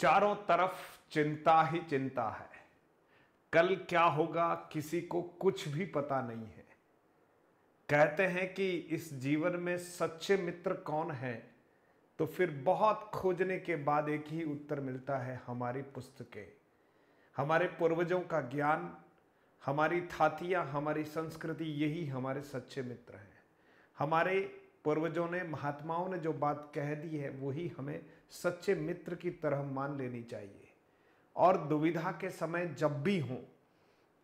चारों तरफ चिंता ही चिंता है। कल क्या होगा किसी को कुछ भी पता नहीं है। कहते हैं कि इस जीवन में सच्चे मित्र कौन है, तो फिर बहुत खोजने के बाद एक ही उत्तर मिलता है, हमारी पुस्तकें, हमारे पूर्वजों का ज्ञान, हमारी थातियां, हमारी संस्कृति, यही हमारे सच्चे मित्र हैं। हमारे पूर्वजों ने, महात्माओं ने जो बात कह दी है वही हमें सच्चे मित्र की तरह मान लेनी चाहिए। और दुविधा के समय जब भी हों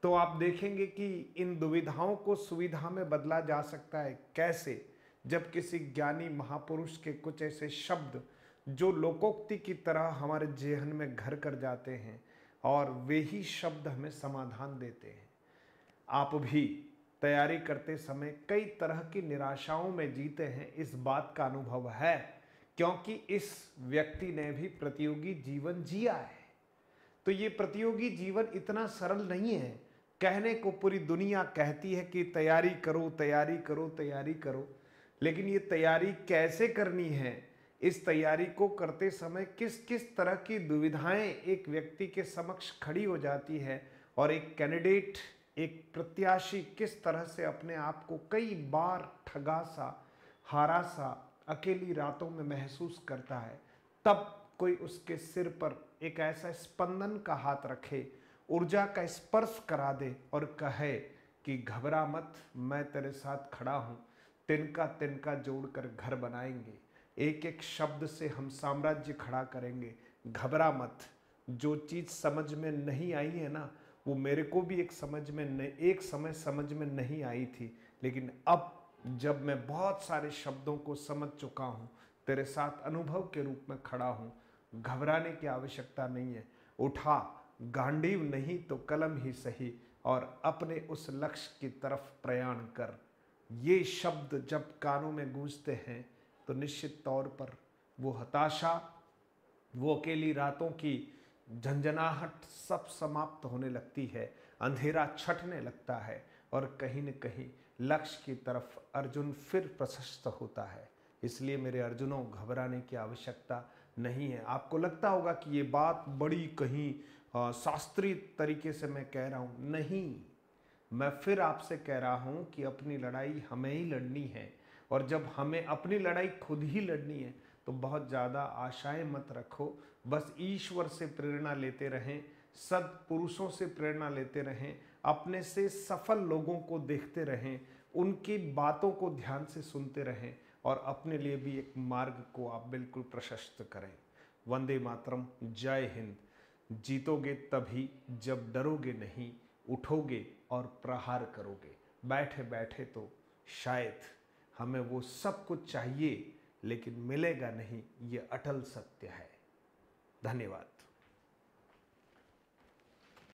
तो आप देखेंगे कि इन दुविधाओं को सुविधा में बदला जा सकता है। कैसे? जब किसी ज्ञानी महापुरुष के कुछ ऐसे शब्द जो लोकोक्ति की तरह हमारे जेहन में घर कर जाते हैं और वे ही शब्द हमें समाधान देते हैं। आप भी तैयारी करते समय कई तरह की निराशाओं में जीते हैं, इस बात का अनुभव है, क्योंकि इस व्यक्ति ने भी प्रतियोगी जीवन जिया है। तो ये प्रतियोगी जीवन इतना सरल नहीं है। कहने को पूरी दुनिया कहती है कि तैयारी करो, तैयारी करो, तैयारी करो, लेकिन ये तैयारी कैसे करनी है, इस तैयारी को करते समय किस किस तरह की दुविधाएं एक व्यक्ति के समक्ष खड़ी हो जाती है, और एक कैंडिडेट, एक प्रत्याशी किस तरह से अपने आप को कई बार ठगा सा, हारा सा, अकेली रातों में महसूस करता है, तब कोई उसके सिर पर एक ऐसा स्पंदन का हाथ रखे, ऊर्जा का स्पर्श करा दे और कहे कि घबरा मत, मैं तेरे साथ खड़ा हूं, तिनका तिनका जोड़कर घर बनाएंगे, एक एक शब्द से हम साम्राज्य खड़ा करेंगे, घबरा मत। जो चीज समझ में नहीं आई है ना, वो मेरे को भी एक समय समझ में नहीं आई थी, लेकिन अब जब मैं बहुत सारे शब्दों को समझ चुका हूं, तेरे साथ अनुभव के रूप में खड़ा हूं, घबराने की आवश्यकता नहीं है। उठा, गांडीव नहीं तो कलम ही सही, और अपने उस लक्ष्य की तरफ प्रयाण कर। ये शब्द जब कानों में गूंजते हैं तो निश्चित तौर पर वो हताशा, वो अकेली रातों की झंझनाहट सब समाप्त होने लगती है, अंधेरा छटने लगता है, और कहीं न कहीं लक्ष्य की तरफ अर्जुन फिर प्रशस्त होता है। इसलिए मेरे अर्जुनों, घबराने की आवश्यकता नहीं है। आपको लगता होगा कि ये बात बड़ी कहीं शास्त्रीय तरीके से मैं कह रहा हूँ, नहीं, मैं फिर आपसे कह रहा हूँ कि अपनी लड़ाई हमें ही लड़नी है, और जब हमें अपनी लड़ाई खुद ही लड़नी है तो बहुत ज़्यादा आशाएं मत रखो। बस ईश्वर से प्रेरणा लेते रहें, सत्पुरुषों से प्रेरणा लेते रहें, अपने से सफल लोगों को देखते रहें, उनकी बातों को ध्यान से सुनते रहें, और अपने लिए भी एक मार्ग को आप बिल्कुल प्रशस्त करें। वंदे मातरम, जय हिंद। जीतोगे तभी जब डरोगे नहीं, उठोगे और प्रहार करोगे। बैठे बैठे तो शायद हमें वो सब कुछ चाहिए, लेकिन मिलेगा नहीं, ये अटल सत्य है। धन्यवाद।